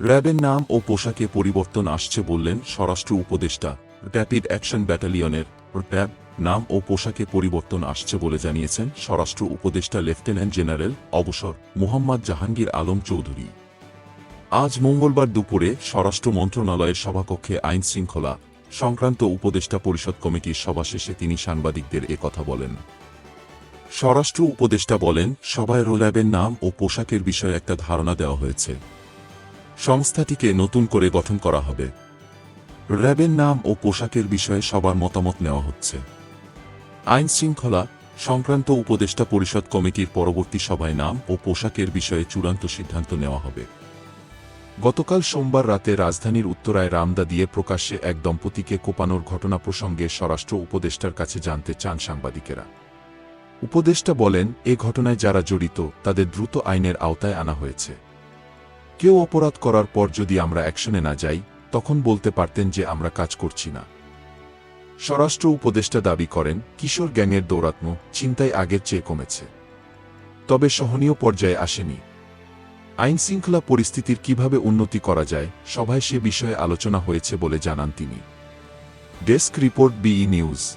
র্যাবের নাম ও পোশাকে পরিবর্তন আসছে বললেন স্বরাষ্ট্র উপদেষ্টা। র্যাপিড অ্যাকশন ব্যাটালিয়নের র্যাব নাম ও পোশাকে পরিবর্তন আসছে বলে জানিয়েছেন স্বরাষ্ট্র উপদেষ্টা লেফটেন্যান্ট জেনারেল অবসর মোহাম্মদ জাহাঙ্গীর আলম চৌধুরী। আজ মঙ্গলবার দুপুরে স্বরাষ্ট্র মন্ত্রণালয়ের সভাকক্ষে আইন শৃঙ্খলা সংক্রান্ত উপদেষ্টা পরিষদ কমিটির সভা শেষে তিনি সাংবাদিকদের কথা বলেন। স্বরাষ্ট্র উপদেষ্টা বলেন, সভায় র্যাবের নাম ও পোশাকের বিষয়ে একটা ধারণা দেওয়া হয়েছে। সংস্থাটিকে নতুন করে গঠন করা হবে। র্যাবের নাম ও পোশাকের বিষয়ে সবার মতামত নেওয়া হচ্ছে। আইন শৃঙ্খলা সংক্রান্ত উপদেষ্টা পরিষদ কমিটির পরবর্তী সভায় নাম ও পোশাকের বিষয়ে চূড়ান্ত সিদ্ধান্ত নেওয়া হবে। গতকাল সোমবার রাতে রাজধানীর উত্তরায় রামদা দিয়ে প্রকাশ্যে এক দম্পতিকে কোপানোর ঘটনা প্রসঙ্গে স্বরাষ্ট্র উপদেষ্টার কাছে জানতে চান সাংবাদিকেরা। উপদেষ্টা বলেন, এ ঘটনায় যারা জড়িত তাদের দ্রুত আইনের আওতায় আনা হয়েছে। কেউ অপরাধ করার পর যদি আমরা অ্যাকশনে না যাই, তখন বলতে পারতেন যে আমরা কাজ করছি না। স্বরাষ্ট্র উপদেষ্টা দাবি করেন, কিশোর গ্যাংয়ের দৌরাত্ম্য ছিনতাই আগের চেয়ে কমেছে, তবে সহনীয় পর্যায়ে আসেনি। আইনশৃঙ্খলা পরিস্থিতির কিভাবে উন্নতি করা যায়, সভায় সে বিষয়ে আলোচনা হয়েছে বলে জানান তিনি। Desk report, BE news.